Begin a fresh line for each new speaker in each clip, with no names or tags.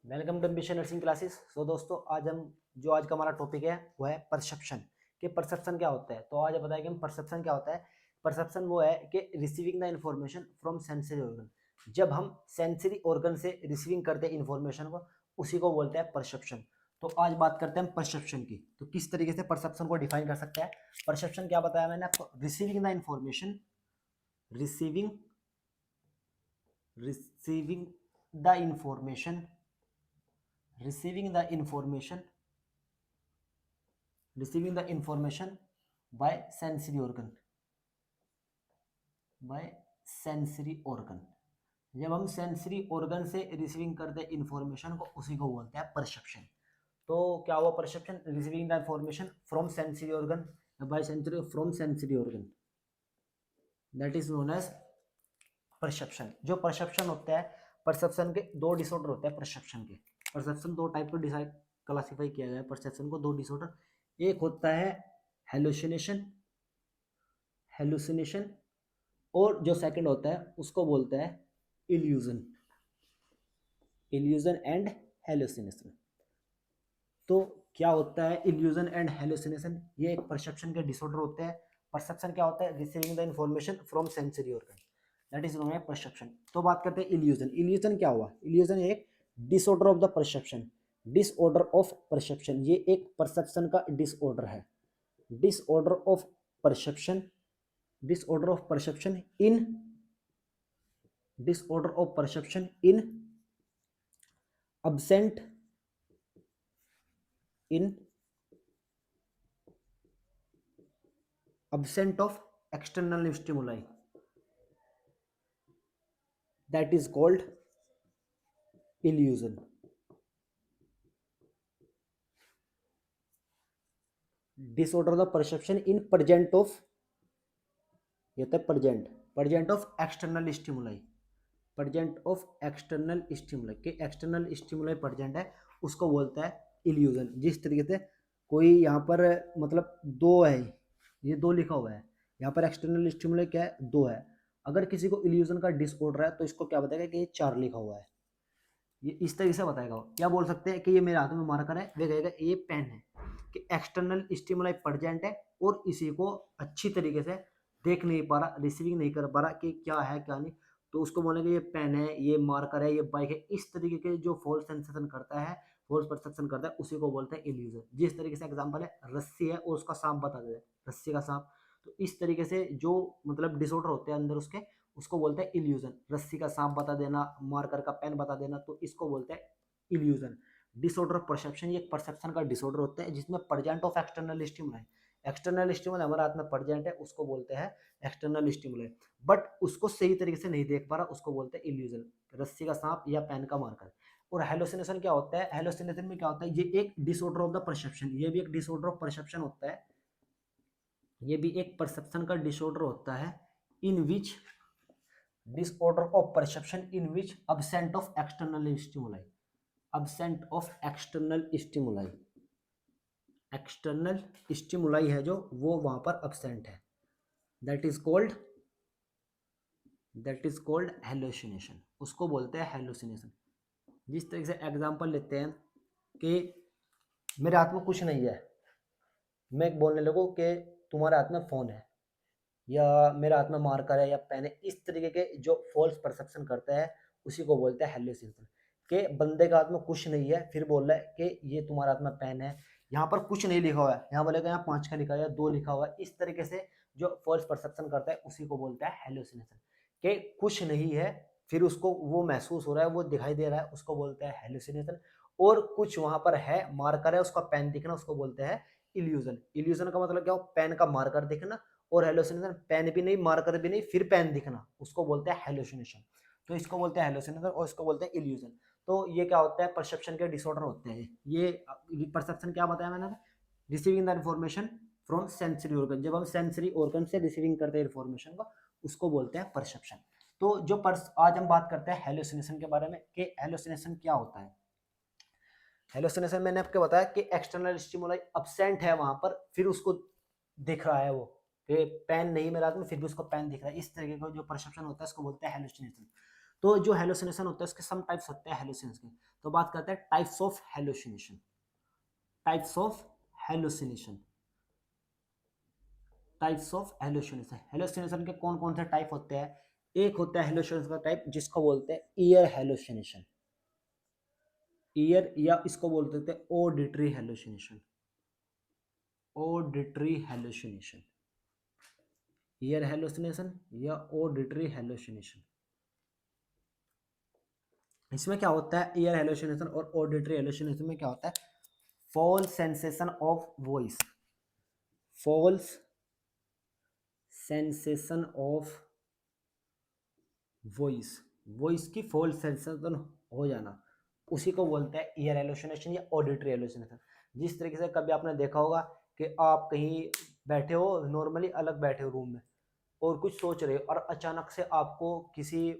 Welcome to ambition nursing classes. दोस्तों आज का हमारा टॉपिक है वो है परसेप्शन। कि परसेप्शन क्या होता है। तो आज बताया कि हम परसेप्शन क्या होता है। परसेप्शन वो है कि receiving the information from sensory organ. जब हम सेंसरी ऑर्गन से रिसीविंग करते हैं इंफॉर्मेशन को, उसी को बोलते हैं परसेप्शन। तो आज बात करते हैं परसेप्शन की। तो किस तरीके से परसेप्शन को डिफाइन कर सकते हैं। परसेप्शन क्या बताया मैंने आपको, receiving the information, receiving receiving the information receiving the information receiving the information by sensory organ, by sensory organ। जब हम सेंसरी ऑर्गन से रिसीविंग करते हैं इंफॉर्मेशन को, उसी को बोलते हैं परसेप्शन। तो क्या हुआ perception, receiving the information from sensory organ, by sensory from sensory organ, that is known as perception. जो परसेप्शन होता है, परसेप्शन के दो डिसऑर्डर होते हैं। परसेप्शन के परसेप्शन दो टाइप को डिसाइड क्लासिफाई किया गया है परसेप्शन को, दो डिसऑर्डर। एक होता है हेलुसिनेशन, हेलुसिनेशन, और जो सेकंड होता है उसको बोलते हैं इल्यूजन, इल्यूजन एंड हेलुसिनेशन। तो क्या होता है इल्यूजन एंड हेलुसिनेशन, ये एक परसेप्शन के डिसऑर्डर होते हैं। परसेप्शन क्या होता है, receiving the information from sensory organ, that is known as perception. तो बात करते हैं इल्यूजन। इल्यूजन क्या हुआ, इल्यूजन एक disorder of the perception, disorder of perception. ये एक परसेप्शन का डिसऑर्डर है, disorder of perception, disorder of perception in, disorder of perception in absent, in absent of external stimuli, that is called illusion। disorder of the perception in present of, ये होता है present, present of external stimuli, present of external stimuli, के external stimuli present है, उसको बोलता है illusion। जिस तरीके से कोई यहाँ पर मतलब दो है, ये दो लिखा हुआ है, यहाँ पर एक्सटर्नल स्टिमुलस क्या है, दो है। अगर किसी को इल्यूजन का डिसऑर्डर है तो इसको क्या बताएगा कि ये चार लिखा हुआ है। ये इस तरीके से बताएगा। क्या बोल सकते हैं कि ये मेरे हाथ में मार्कर है, वे कहेगा ये पेन है, कि एक्सटर्नल स्टिमुलाई प्रेजेंट है और इसी को अच्छी तरीके से देख नहीं पा रहा, रिसीविंग नहीं कर पा रहा कि क्या है क्या नहीं, तो उसको बोलेंगे ये पेन है, ये मार्कर है, ये बाइक है। इस तरीके के जो फॉल्स सेंसेशन करता है, फॉल्स परसेप्शन करता है, उसी को बोलते हैं इल्यूजन। जिस तरीके से एग्जांपल है रस्सी है और उसका सांप बता दे, रस्सी का सांप। तो इस तरीके से जो मतलब डिसऑर्डर होते हैं अंदर उसके, उसको बोलते हैं इल्यूजन। रस्सी का सांप बता देना, मार्कर का पेन बता देना, तो इसको बोलते हैं इल्यूजन। डिसऑर्डर ऑफ परसेप्शन, ये परसेप्शन का डिसऑर्डर होता है जिसमें present of external stimuli, external stimuli हमारे हाथ में प्रेजेंट है, उसको बोलते हैं एक्सटर्नल स्टिमुलाई, बट उसको सही तरीके से नहीं देख पा रहा, उसको बोलते हैं इल्यूजन। रस्सी का सांप या पेन का मार्कर। और हेलोसिनेशन क्या होता है, हेलोसिनेशन में क्या होता है, ये एक डिसऑर्डर ऑफ द परसेप्शन, ये भी एक डिसऑर्डर ऑफ परसेप्शन होता है, ये भी एक परसेप्शन का डिसऑर्डर होता है। इन विच disorder of perception in which absent of external stimuli, absent of external stimuli, external stimuli है जो वो वहां पर absent है, that is called, that is called hallucination, उसको बोलते हैं hallucination। जिस तरीके से एग्जांपल लेते हैं कि मेरे हाथ में कुछ नहीं है, मैं बोलने लगूं कि तुम्हारे हाथ में फोन है, या मेरे हाथ में मार्कर है या पेन है, इस तरीके के जो फॉल्स परसेप्शन करता है उसी को बोलते हैं हेल्यूसिनेशन। के बंदे का हाथ में कुछ नहीं है, फिर बोल रहा है कि ये तुम्हारे हाथ में पेन है, यहाँ पर कुछ नहीं लिखा हुआ है, यहाँ बोलेगा यहाँ 5 का लिखा हुआ है, 2 लिखा हुआ है। इस तरीके से जो फॉल्स परसेप्शन करता है उसी को बोलता है हेल्यूसिनेशन। के कुछ नहीं है, फिर उसको वो महसूस हो रहा है, वो दिखाई दे रहा है, उसको बोलते हैं हेल्यूसिनेशन। और कुछ वहां पर है, मार्कर है, उसका पेन दिखना, उसको बोलते हैं इल्यूजन। इल्यूजन का मतलब क्या हो, पेन का मार्कर दिखना, और हेलोसिनेशन पेन भी नहीं, मार्कर भी नहीं, फिर पेन दिखना, उसको बोलते हैं हेलोसिनेशन। तो इसको बोलते हैं हेलोसिनेशन और इसको बोलते हैं इल्यूजन। तो ये क्या होता है, परसेप्शन के डिसऑर्डर होते हैं। ये परसेप्शन क्या बताया मैंने, receiving the information from sensory organ. जब हम सेंसरी ऑर्गन से रिसीविंग करते हैं इंफॉर्मेशन को, उसको बोलते हैं परसेप्शन। तो जो आज हम बात करते हैं हेलोसिनेशन के बारे में, कि हेलोसिनेशन क्या होता है। हेलोसिनेशन मैंने आपको बताया कि एक्सटर्नल स्टिमुलाई अब्सेंट है वहां पर, फिर उसको दिख रहा है वो कि पेन नहीं मेरे हाथ में, फिर भी उसको पेन दिख रहा है। इस तरीके का जो परसेप्शन होता है इसको बोलते हैं हेलुसिनेशन। तो जो हेलोसिनेशन होता है उसके सम टाइप्स होते हैं हेलोसिनेशन के। तो बात करते हैं types of hallucination. Types of hallucination, types of hallucination. Hallucination के कौन कौन से टाइप होते हैं? एक होता है हेलोसिनेशन का टाइप जिसको बोलते हैं ईयर हेलोसिनेशन, ईयर, या इसको बोलते थे auditory hallucination, auditory hallucination, ear hallucination या ऑडिटरी हेलोसिनेशन। इसमें क्या होता है ईयर हेलोसिनेशन और ऑडिटरी हेलोसिनेशन में क्या होता है? False sensation of voice, false sensation of voice, voice की फॉल्स सेंसेशन हो जाना, उसी को बोलते हैं ईयर हेलोसिनेशन या ऑडिटरी हेलोसिनेशन। जिस तरीके से कभी आपने देखा होगा कि आप कहीं बैठे हो, नॉर्मली अलग बैठे हो रूम में, और कुछ सोच रहे हो और अचानक से आपको किसी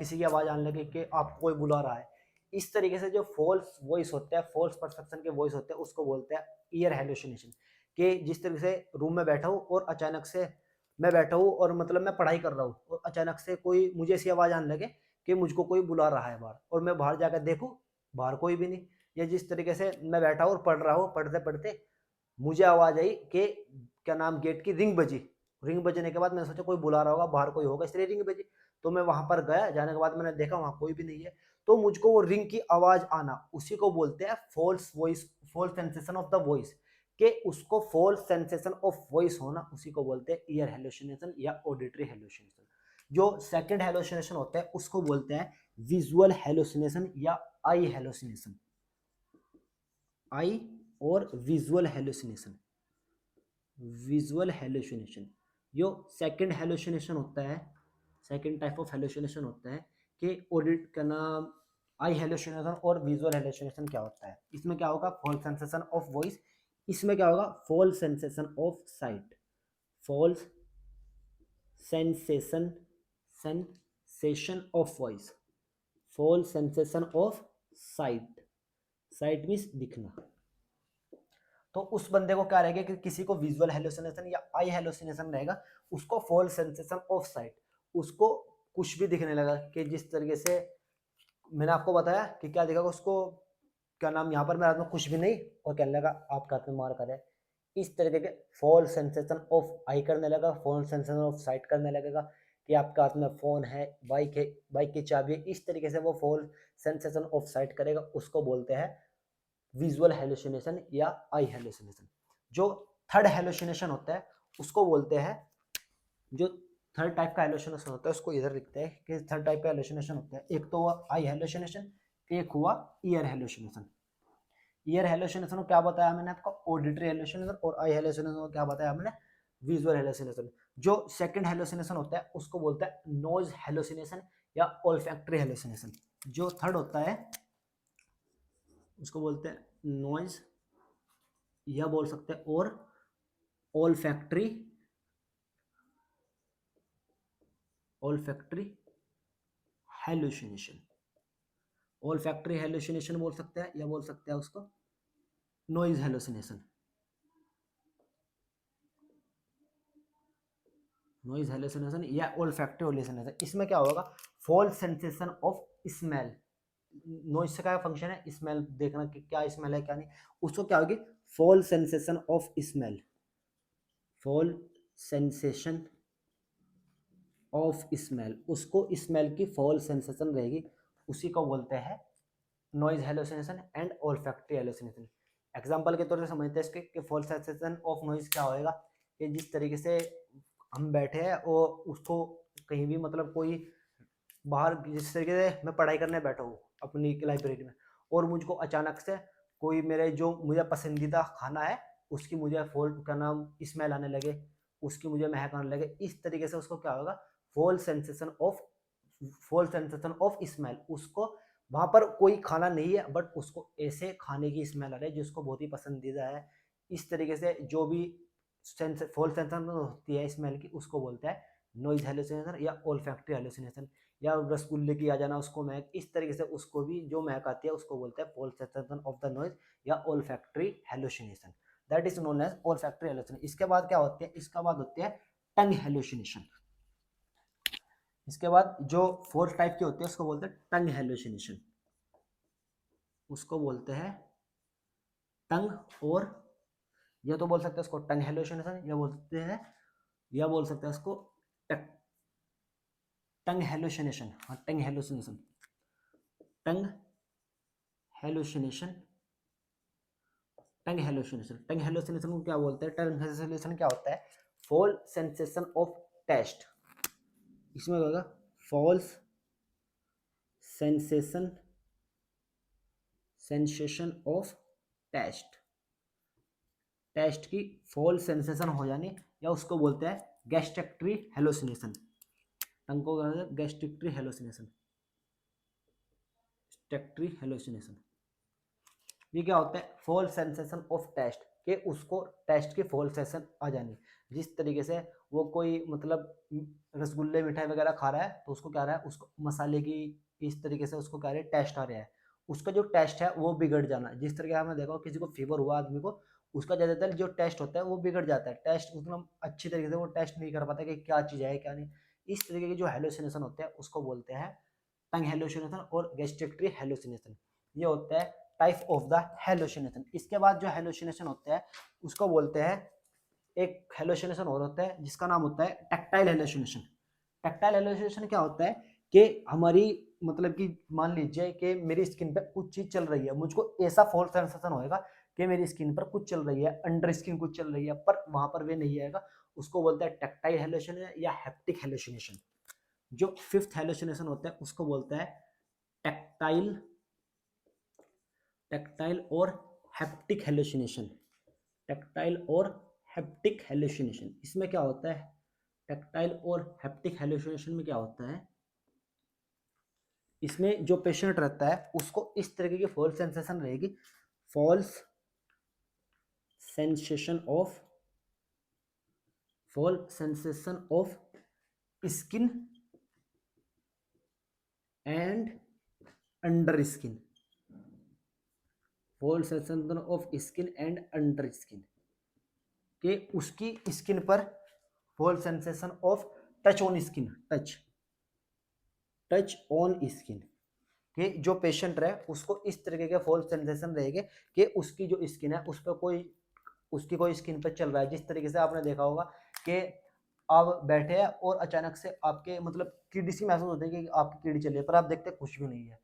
की आवाज़ आने लगे कि आपको कोई बुला रहा है। इस तरीके से जो फॉल्स वॉइस होते हैं, फॉल्स परसेप्शन के वॉइस होते हैं, उसको बोलते हैं ईयर हेलोसिनेशन। कि जिस तरीके से रूम में बैठा हूँ और अचानक से मैं बैठा हूँ और मतलब मैं पढ़ाई कर रहा हूँ और अचानक से कोई मुझे ऐसी आवाज़ आने लगे कि मुझको कोई बुला रहा है बाहर, और मैं बाहर जाकर देखूँ बाहर कोई भी नहीं। या जिस तरीके से मैं बैठा हूँ और पढ़ रहा हूँ, पढ़ते पढ़ते मुझे आवाज़ आई कि क्या नाम, गेट की रिंग बजी। रिंग बजने के बाद मैंने सोचा कोई बुला रहा होगा, बाहर कोई होगा, इसलिए रिंग बजी। तो मैं वहां पर गया, जाने के बाद मैंने देखा वहां कोई भी नहीं है। तो मुझको वो रिंग की आवाज आना, उसी को बोलते हैं false voice, false sensation of the voice. के उसको फॉल्स सेंसेशन ऑफ वॉइस होना, उसी को बोलते हैं ईयर हेलोसिनेशन या ऑडिटरी हेलोसिनेशन। जो सेकंड हेलोसिनेशन होता है उसको बोलते हैं विजुअल हेलोसिनेशन या आई हेलोसिनेशन, आई और विजुअल हेलोसिनेशन, विजुअल हेलुसिनेशन। जो सेकंड हेलुसिनेशन होता है, सेकंड टाइप ऑफ हेलुसिनेशन होता है कि ऑडिट का नाम आई हेलुसिनेशन और विजुअल हेलुसिनेशन क्या होता है? इसमें क्या होगा? False sensation of voice. इसमें क्या होगा? False sensation of sight, false sensation, sensation of voice, false sensation of sight, sight means दिखना। तो उस बंदे को क्या रहेगा कि किसी को विजुअल हेलुसिनेशन या आई हेलुसिनेशन रहेगा, उसको फॉल्स सेंसेशन ऑफ साइट, उसको कुछ भी दिखने लगा। कि जिस तरीके से मैंने आपको बताया कि क्या दिखेगा उसको, क्या नाम, यहाँ पर मेरे हाथ में कुछ भी नहीं, और कहने लगा आपके हाथ में मार कर है। इस तरीके के फॉल्स सेंसेशन ऑफ आई करने लगा, फॉल्स सेंसेशन ऑफ साइट करने लगेगा कि आपके हाथ में फोन है, बाइक है, बाइक की चाबी है। इस तरीके से वो फॉल्स सेंसेशन ऑफ साइट करेगा, उसको बोलते हैं विजुअल हेलुसिनेशन या आई हेलुसिनेशन। जो थर्ड हेलुसिनेशन होता है उसको बोलते हैं, जो थर्ड टाइप का हेलुसिनेशन होता है उसको इधर लिखते हैं कि थर्ड टाइप का हेलुसिनेशन होता है। एक तो हुआ आई हेलुसिनेशन, एक हुआ ईयर हेलुसिनेशन। ईयर हेलुसिनेशन को क्या बताया मैंने आपको? Auditory hallucination. और आई हेलुसिनेशन को क्या बताया मैंने? Visual hallucination. जो सेकंड हेलुसिनेशन होता है उसको बोलते हैं नॉइज हेलुसिनेशन या ओल्फैक्टरी हेलुसिनेशन। जो थर्ड होता है उसको बोलते हैं नॉइज, या बोल सकते हैं और olfactory, olfactory hallucination. Olfactory hallucination बोल सकते हैं, या बोल सकते हैं उसको नॉइज हेलुसिनेशन, नॉइज हेलुसिनेशन या ओल्फैक्टरी हेलुसिनेशन। इसमें क्या होगा? False sensation of smell. Noise से क्या फंक्शन है? स्मेल देखना कि क्या स्मेल है क्या नहीं। उसको क्या होगी? False sensation of smell, fall sensation of smell, उसको स्मेल की फॉल्स सेंसेशन रहेगी, उसी को बोलते हैं noise hallucination and olfactory hallucination. Example के तौर पे समझते हैं इसके कि फॉल्स सेंसेशन ऑफ नॉइज क्या होएगा कि जिस तरीके से हम बैठे हैं और उसको कहीं भी मतलब कोई बाहर, जिस तरीके से मैं पढ़ाई करने बैठा हूँ अपनी लाइब्रेरी में, और मुझको अचानक से कोई मेरे जो मुझे पसंदीदा खाना है उसकी मुझे फॉल्ट का नाम स्मेल आने लगे, उसकी मुझे महक आने लगे। इस तरीके से उसको क्या होगा? False sensation of, false sensation of smell. उसको वहां पर कोई खाना नहीं है बट उसको ऐसे खाने की स्मेल आ रही है जो उसको बहुत ही पसंदीदा है। इस तरीके से जो भी फॉल्स सेंसेशन होती है स्मेल की, उसको बोलते हैं नॉइज हेलुसिनेशन या ओल्फैक्टरी हेलुसिनेशन। या रसगुल्ले की आ जाना उसको महक, इस तरीके से उसको भी जो महक आती है उसको बोलते हैं false sensation of the noise या olfactory hallucination. That is known as olfactory hallucination. इसके बाद क्या होती है? इसके बाद होती है टंग हेलुसिनेशन। इसके बाद जो फोर्थ टाइप के होते हैं उसको बोलते हैं टंग हेलुसिनेशन, उसको बोलते हैं टंग, और ये तो बोल सकते हैं उसको टंग हेलुसिनेशन, या बोलते हैं, या बोल सकते हैं उसको टंग हेलुसिनेशन। हाँ, टंग हेलुसिनेशन, टंग हेलुसिनेशन, टंग हेलुसिनेशन। टंग हेलुसिनेशन को क्या बोलते हैं? टंग हेलुसिनेशन क्या होता है? फॉल सेंसेशन ऑफ टेस्ट, इसमें होगा false sensation of taste, taste की फॉल्स सेंसेशन हो जानी, या उसको बोलते हैं गैस्ट्रेक्टरी हेलुसिनेशन। टंग को गैस्ट्रेक्टरी हेलुसिनेशन, गैस्ट्रेक्टरी हेलुसिनेशन। ये क्या होता है? फॉल्स सेंसेशन ऑफ टेस्ट, के उसको टेस्ट की फॉल्स सेंसेशन आ जानी। जिस तरीके से वो कोई मतलब रसगुल्ले मिठाई वगैरह खा रहा है तो उसको क्या रहा है, उसको मसाले की इस तरीके से उसको क्या रहा है, टेस्ट आ रहा है, उसका जो टेस्ट है वो बिगड़ जाना। जिस तरीके से हमने देखा किसी को फीवर हुआ आदमी को, उसका ज़्यादातर जो टेस्ट होता है वो बिगड़ जाता है, टेस्ट उतना अच्छी तरीके से वो टेस्ट नहीं कर पाता कि क्या चीज़ है क्या नहीं। इस तरीके के जो हेलुसिनेशन होते हैं उसको बोलते हैं टंग हेलुसिनेशन और गैस्ट्रेक्टरी हेलुसिनेशन। ये होता है टाइप ऑफ द हेलुसिनेशन। इसके बाद जो हेलुसिनेशन होता है उसको बोलते हैं, एक हेलुसिनेशन और होता है जिसका नाम होता है टैक्टाइल हेलुसिनेशन। टैक्टाइल हेलुसिनेशन क्या होता है कि हमारी मतलब कि मान लीजिए कि मेरी स्किन पे कुछ चीज चल रही है, मुझको ऐसा फॉल्स सेंसेशन होएगा कि मेरी स्किन पर कुछ चल रही है, अंडर स्किन कुछ चल रही है, पर वहां पर वे नहीं आएगा, उसको बोलते हैं टैक्टाइल हेलुसिनेशन या हैप्टिक हेलुसिनेशन। जो फिफ्थ हेलुसिनेशन होता है उसको बोलते हैं टैक्टाइल टैक्टाइल और हैप्टिक हेलुसिनेशन, टैक्टाइल और हैप्टिक हेलुसिनेशन। इसमें क्या होता है? टैक्टाइल और हैप्टिक हेलुसिनेशन में क्या होता है, इसमें जो पेशेंट रहता है उसको इस तरीके की फॉल्स सेंसेशन रहेगी, false sensation of skin and under skin, false sensation of skin and under skin, कि उसकी स्किन पर false sensation of touch on skin, touch on skin, कि जो पेशेंट रहे उसको इस तरीके के फॉल्स सेंसेशन रहेंगे कि उसकी जो स्किन है उस पर कोई, उसकी कोई स्किन पर चल रहा है। जिस तरीके से आपने देखा होगा कि आप बैठे हैं और अचानक से आपके मतलब कीड़ी सी महसूस होती है कि आपकी कीड़ी चली है, पर आप देखते कुछ भी नहीं है,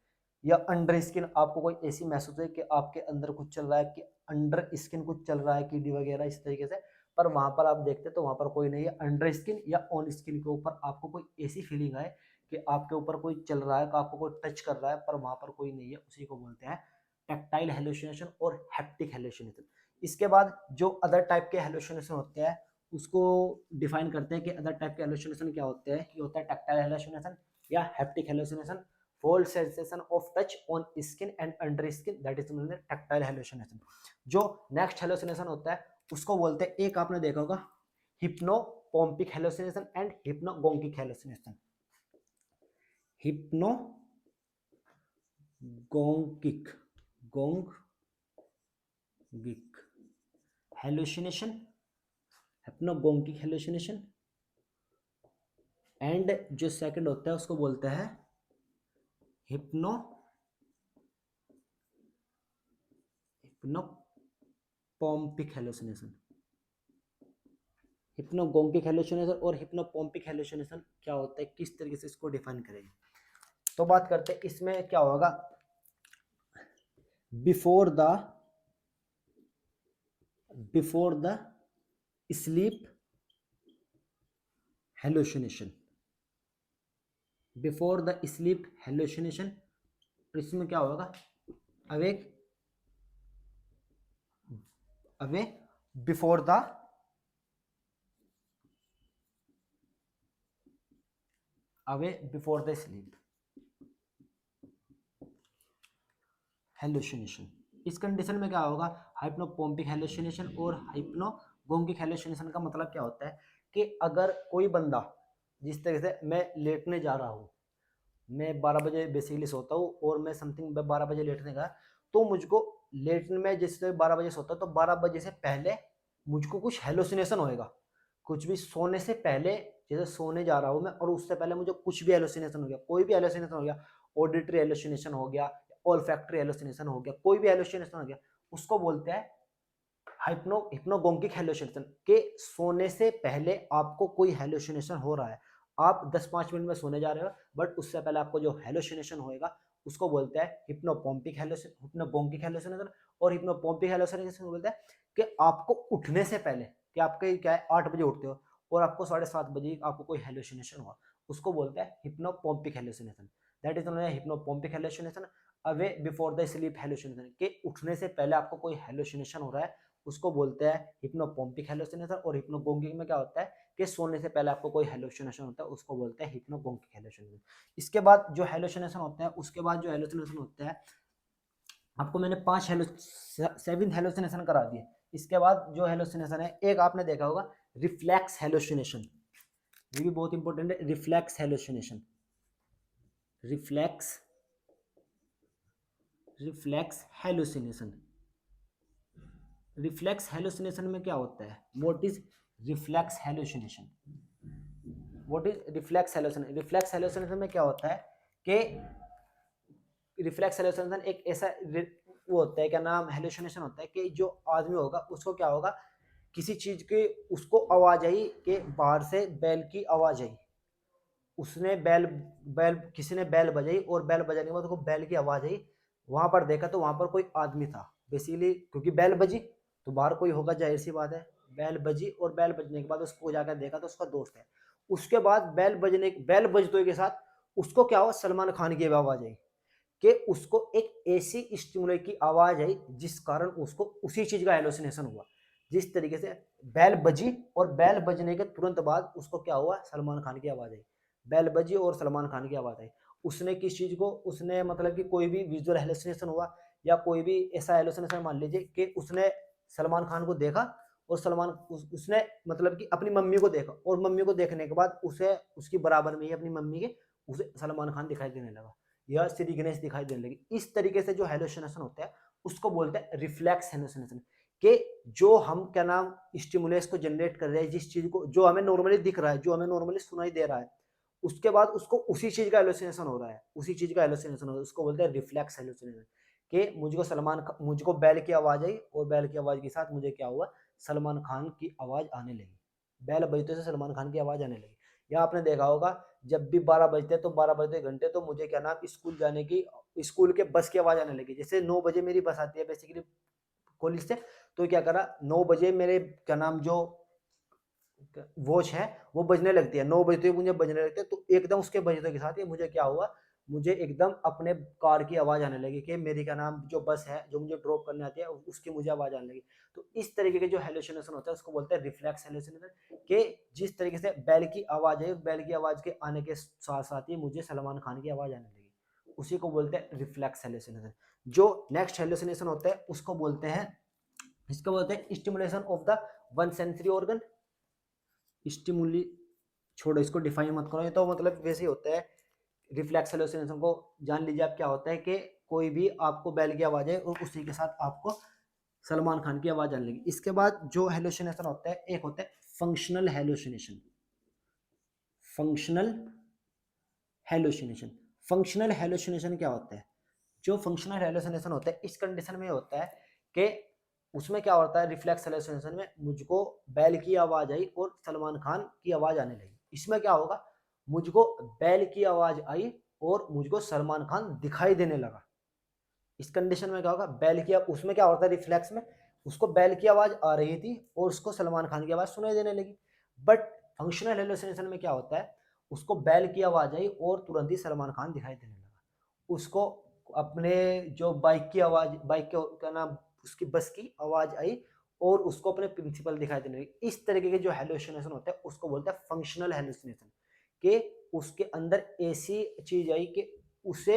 या अंडर स्किन आपको कोई ऐसी महसूस है कि आपके अंदर कुछ चल रहा है, कि अंडर स्किन कुछ चल रहा है, कीड़ी वगैरह इस तरीके से, पर वहां पर आप देखते तो वहां पर कोई नहीं है। अंडर स्किन या ऑन स्किन के ऊपर आपको कोई ऐसी फीलिंग आए कि आपके ऊपर कोई चल रहा है, आपको कोई टच कर रहा है, पर वहां पर कोई नहीं है, उसी को बोलते हैं टैक्टाइल हेलुसिनेशन और हैप्टिक हेलुसिनेशन। इसके बाद जो अदर टाइप के हेलुसिनेशन होते हैं उसको डिफाइन करते हैं कि अदर टाइप के हेलुसिनेशन क्या होते हैं। ये होता है टैक्टाइल हेलुसिनेशन या haptic hallucination, false sensation of touch on skin and under skin, that is tactile hallucination. जो नेक्स्ट हेलुसिनेशन होता है उसको बोलते हैं, एक आपने देखा होगा hypnopompic hallucination and hypnagogic hallucination. Hypnagogic gogic hallucination, hypnagogic hallucination, and जो सेकंड होता है उसको बोलते हैं हिप्नोपोम्पिक हेलुसिनेशन। हिप्नोगोंगिक हेलुसिनेशन और हिप्नोपोम्पिक हेलुसिनेशन क्या होता है, किस तरीके से इसको डिफाइन करेंगे। तो बात करते हैं इसमें क्या होगा, before the sleep hallucination, before the sleep hallucination, इसमें क्या होगा, awake away before the sleep hallucination. इस कंडीशन में क्या होगा, हाइप्नोपोम्पिक हेलुसिनेशन और हाइप्नोगोंगिक हेलुसिनेशन का मतलब क्या होता है कि अगर कोई बंदा, जिस तरह से मैं लेटने जा रहा हूँ, मैं 12 बजे बेसिकली सोता हूँ और मैं समथिंग 12 बजे लेटने का, तो मुझको लेटने में जैसे 12 बजे सोता तो 12 बजे से पहले मुझको कुछ हेलुसिनेशन होएगा, कुछ भी सोने से पहले जैसे सोने जा रहा हूँ मैं और उससे पहले मुझे कुछ भी हेलुसिनेशन हो गया, कोई भी हेलुसिनेशन हो गया, ऑडिटरी हेलुसिनेशन हो गया, ऑल्फैक्टरी हेलुसिनेशन हो गया, कोई भी हेलुसिनेशन हो गया, उसको बोलते हैं हिप्नोगोगिक हेलुसिनेशन। के सोने से पहले आपको कोई हेलुसिनेशन हो रहा है, आप 10-5 मिनट में सोने जा रहे हो, बट उससे पहले आपको जो हेलुसिनेशन होएगा उसको बोलते हैं हिप्नोगोगिक हेलुसिनेशन। और हिप्नोपोम्पिक हेलुसिनेशन बोलते हैं कि आपको उठने से पहले, कि आपके क्या है 8 बजे उठते हो और आपको 7:30 बजे आपको कोई हेलुसिनेशन हुआ, उसको बोलते हैं hypnopompic hallucination. That is known as hypnopompic hallucination. Away before the sleep hallucination, के उठने से पहले आपको कोई हेलुसिनेशन हो रहा है, उसको बोलते हैं हिप्नोपोम्पिक हेलुसिनेशन। और हिप्नोगोगिक में क्या होता है कि सोने से पहले आपको कोई हेलुसिनेशन होता है, उसको बोलते हैं हिप्नोगोगिक हेलुसिनेशन। इसके बाद जो हेलुसिनेशन होते हैं, उसके बाद जो हेलुसिनेशन होते हैं, आपको मैंने 7 हेलुसिनेशन करा दिए। इसके बाद जो हेलुसिनेशन है, एक आपने देखा होगा रिफ्लेक्स हेलुसिनेशन, ये भी बहुत इंपॉर्टेंट है। Reflex hallucination, reflex reflex hallucination. Reflex hallucination में क्या होता है, what is reflex hallucination, what is reflex hallucination. Reflex hallucination में क्या होता है कि रिफ्लेक्स हेलुसिनेशन एक ऐसा वो होता है, क्या नाम, हेलुसिनेशन होता है कि जो आदमी होगा उसको क्या होगा, किसी चीज के उसको आवाज आई कि बाहर से बैल की आवाज आई, उसने बैल बैल किसी ने बैल बजाई और बैल बजाने के बाद उसको बैल की आवाज आई, वहां पर देखा तो वहां पर कोई आदमी था बेसिकली, क्योंकि बैल बजी तो बाहर कोई होगा, जाहिर सी बात है। बैल बजी और बैल बजने के बाद उसको जाकर देखा तो उसका दोस्त है। उसके बाद बैल बजते के साथ उसको क्या हुआ, सलमान खान की आवाज आई, कि उसको एक ऐसी स्टिमुलस की आवाज आई जिस कारण उसको उसी चीज का हेलुसिनेशन हुआ। जिस तरीके से बैल बजी और बैल बजने के तुरंत बाद उसको क्या हुआ, सलमान खान की आवाज आई, बैल बजी और सलमान खान की आवाज आई। उसने किस चीज को, उसने मतलब कि कोई भी विजुअल हेलुसिनेशन हुआ या कोई भी ऐसा हेलुसिनेशन, मान लीजिए कि उसने सलमान खान को देखा और उसने मतलब कि अपनी मम्मी को देखा और मम्मी को देखने के बाद उसे उसकी बराबर में ही अपनी मम्मी के उसे सलमान खान दिखाई देने लगा या श्री गणेश दिखाई देने लगी। इस तरीके से जो हेलुसिनेशन होता है उसको बोलते हैं रिफ्लेक्स हेलुसिनेशन। कि जो हम क्या नाम स्टिमुलस को जनरेट कर रहे हैं, जिस चीज को जो हमें नॉर्मली दिख रहा है, जो हमें नॉर्मली सुनाई दे रहा है, उसके बाद उसको उसी चीज का हेलुसिनेशन हो रहा है, उसी चीज का हेलुसिनेशन हो रहा है, उसको बोलते हैं रिफ्लेक्स हेलुसिनेशन। कि मुझको बैल की आवाज आई और बैल की आवाज के साथ मुझे क्या हुआ, सलमान खान की आवाज आने लगी, बैल बजते से सलमान खान की आवाज आने लगी। या आपने देखा होगा जब भी 12 बजते तो 12 बजते घंटे तो मुझे क्या नाम स्कूल जाने की, स्कूल के बस की आवाज आने लगी। जैसे 9 बजे मेरी बस आती है बेसिकली कॉलेज से, तो क्या करा 9 बजे मेरे क्या नाम जो वॉच है वो बजने लगती है, 9 बजते मुझे बजने लगते हैं, तो एकदम उसके बजने के साथ ही मुझे क्या हुआ, मुझे एकदम अपने कार की आवाज आने लगी कि मेरी क्या नाम जो बस है जो मुझे ड्रॉप करने आती है उसकी मुझे आवाज आने लगी। तो इस तरीके के जो हेलुसिनेशन होता है उसको बोलते हैं रिफ्लेक्स हेलुसिनेशन। कि जिस तरीके से बैल की आवाज है, बैल की आवाज के आने के साथ साथ ही मुझे सलमान खान की आवाज आने लगी, उसी को बोलते हैं रिफ्लेक्स हेलुसिनेशन। जो नेक्स्ट हेलुसिनेशन होता है उसको बोलते हैं, इसको बोलते हैं stimulation of the one sensory organ. Stimuli छोड़ो, इसको डिफाइन मत करो, ये तो मतलब वैसे ही होता है। रिफ्लेक्स हेलुसिनेशन को जान लीजिए आप क्या होता है कि कोई भी आपको बैल की आवाज है और उसी के साथ आपको सलमान खान की आवाज आने लगी। इसके बाद जो हेलुसिनेशन होता है, एक होता है functional hallucination. Functional hallucination, functional hallucination क्या होता है, जो फंक्शनल हेलुसिनेशन होता है इस कंडीशन में होता है कि उसमें क्या होता है, रिफ्लेक्स हेलुसिनेशन में मुझको बैल की आवाज आई और सलमान खान की आवाज आने लगी। इसमें क्या होगा, मुझको बैल की आवाज आई और मुझको सलमान खान दिखाई देने लगा। इस कंडीशन में क्या होगा, बैल की, उसमें क्या होता है रिफ्लेक्स में, उसको बैल की आवाज आ रही थी और उसको सलमान खान की आवाज सुनाई देने लगी। बट फंक्शनल हेलुसिनेशन में क्या होता है, उसको बैल की आवाज आई और तुरंत ही सलमान खान दिखाई देने लगा। उसको अपने जो बाइक की आवाज, बाइक के क्या नाम उसकी बस की आवाज आई और उसको अपने प्रिंसिपल दिखाई देने लगी। इस तरीके के जो हेलुसिनेशन होता है उसको बोलते हैं फंक्शनल हेलुसिनेशन। कि उसके अंदर ऐसी चीज आई कि उसे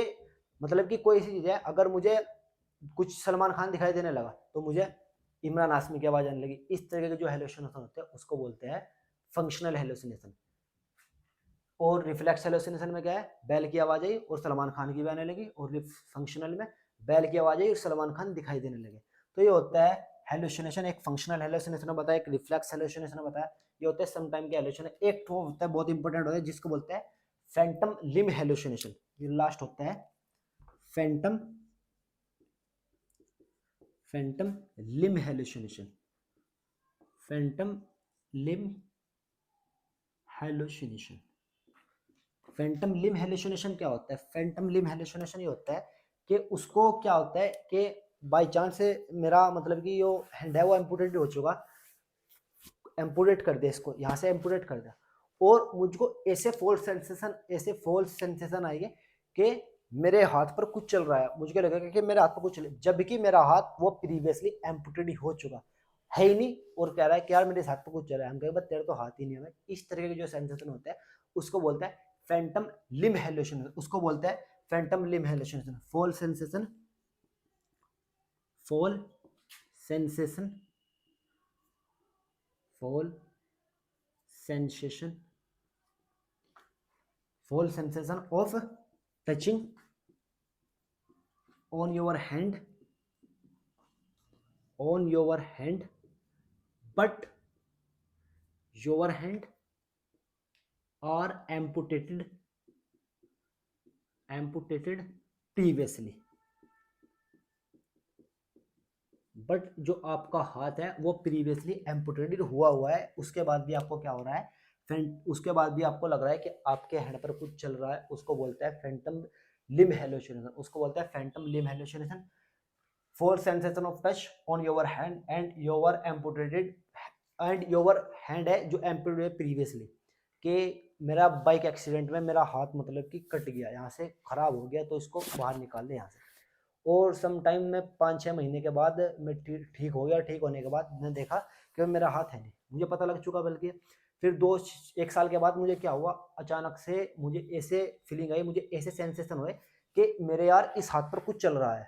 मतलब कि कोई ऐसी चीज है, अगर मुझे कुछ सलमान खान दिखाई देने लगा तो मुझे इमरान हाशमी की आवाज आने लगी। इस तरीके के जो हेलुसिनेशन होते हैं उसको बोलते हैं फंक्शनल हेलुसिनेशन। और रिफ्लेक्स हेलुसिनेशन में क्या है, बैल की आवाज आई और सलमान खान की भी आने लगी, और फंक्शनल में बैल की आवाज आई और सलमान खान दिखाई देने लगे। तो ये होता है हेलुसिनेशन। एक फंक्शनल हेलुसिनेशन बताया, एक रिफ्लेक्स हेलुसिनेशन बताया। ये होते हैं सम टाइम के हेलुसिनेशन। एक तो होता है बहुत इंपॉर्टेंट होता है जिसको बोलते हैं फैंटम लिम्ब हेलुसिनेशन, ये लास्ट होता है phantom limb hallucination. Phantom limb hallucination, Phantom limb hallucination क्या होता है? फैंटम लिम्ब हेलुसिनेशन ये होता है कि उसको क्या होता है कि बाय चांस से मेरा मतलब कि जो हैंड है वो एम्पुटेट हो चुका, एम्पुटेट कर दिया, इसको यहाँ से एम्पुटेट कर दिया, और मुझको ऐसे फॉल्स सेंसेशन आएंगे कि मेरे हाथ पर कुछ चल रहा है, मुझे लगेगा कि मेरे हाथ पर कुछ चल, जबकि मेरा हाथ वो प्रीवियसली एम्पुटेट हो चुका है ही नहीं, और कह रहा है कि यार मेरे हाथ पर कुछ चल रहा है। हम कहेंगे तेरे तो हाथ ही नहीं है। इस तरह के जो सेंसेशन होता है उसको बोलते हैं फैंटम लिम्ब हेलुसिनेशन, उसको बोलते हैं Phantom limb hallucination. Fall sensation, fall sensation, fall sensation, fall sensation of touching on your hand, on your hand, but your hand are amputated previously, but जो आपका हाथ है वो प्रीवियसली एम्पुटेटेड हुआ है, उसके बाद भी आपको क्या हो रहा है, उसके बाद भी आपको लग रहा है कि आपके हैंड पर कुछ चल रहा है, उसको बोलता है फैंटम लिम्ब हेलुसिनेशन, उसको बोलता है phantom limb hallucination. For sensation of touch on your hand and your amputated, and your hand है जो एम्पुटेटेड प्रीवियसली, कि मेरा बाइक एक्सीडेंट में मेरा हाथ मतलब कि कट गया, यहाँ से खराब हो गया, तो इसको बाहर निकाल ले यहाँ से। और सम टाइम में 5-6 महीने के बाद मैं ठीक हो गया, ठीक होने के बाद मैंने देखा कि मेरा हाथ है नहीं, मुझे पता लग चुका। बल्कि फिर 1 साल के बाद मुझे क्या हुआ, अचानक से मुझे ऐसे फीलिंग आई, मुझे ऐसे सेंसेशन हुए कि मेरे यार इस हाथ पर कुछ चल रहा है,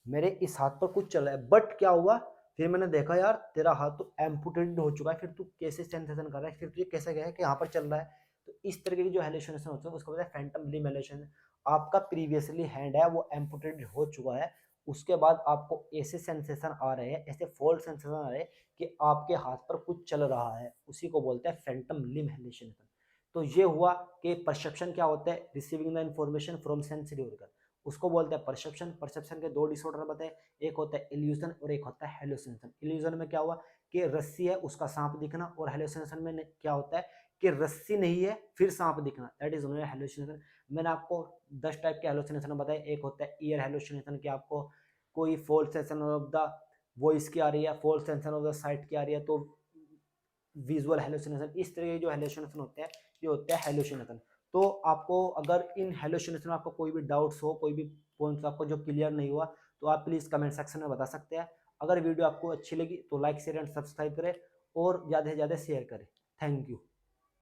मेरे इस हाथ पर कुछ चल रहा है। बट क्या हुआ, फिर मैंने देखा यार तेरा हाथ तो एम्पुटेटेड हो चुका है, फिर तू कैसे सेंसेशन कर रहा है, फिर तुझे कैसे गया है कि यहाँ पर चल रहा है। तो इस तरीके की जो हेलुसिनेशन होते हैं उसको बोलते हैं फैंटम लिम्ब हेलुसिनेशन। आपका प्रीवियसली हैंड है वो एम्पुटेटेड हो चुका है, उसके बाद आपको ऐसे सेंसेशन आ रहे हैं, ऐसे फॉल्ट सेंसेशन आ रहे हैं कि आपके हाथ पर कुछ चल रहा है, उसी को बोलते हैं फैंटम लिम्ब हेलुसिनेशन। तो ये हुआ कि परसेप्शन क्या होता है, receiving the information from sensory organ, उसको बोलते हैं परसेप्शन। परसेप्शन के 2 डिसऑर्डर बताए, एक होता है इल्यूजन और एक होता है हेलुसिनेशन। इल्यूजन में क्या हुआ कि रस्सी है उसका सांप दिखना, और हेलुसिनेशन में क्या होता है कि रस्सी नहीं है फिर सांप दिखना, दैट इज हेलुसिनेशन। मैंने आपको 10 टाइप के हेलुसिनेशन बताए। एक होता है ईयर हेलुसिनेशन, कि आपको कोई false sensation of the voice की आ रही है, false sensation of the sight की आ रही है, तो विजुअल हेलुसिनेशन। इस तरह के जो हेलुसिनेशन होते हैं ये होते हैं हेलुसिनेशन। तो आपको अगर इन हेलुसिनेशन में आपको कोई भी डाउट्स हो, कोई भी पॉइंट्स आपको जो क्लियर नहीं हुआ, तो आप प्लीज़ कमेंट सेक्शन में बता सकते हैं। अगर वीडियो आपको अच्छी लगी तो लाइक शेयर एंड सब्सक्राइब करें और ज़्यादा से ज़्यादा शेयर करें। Thank you.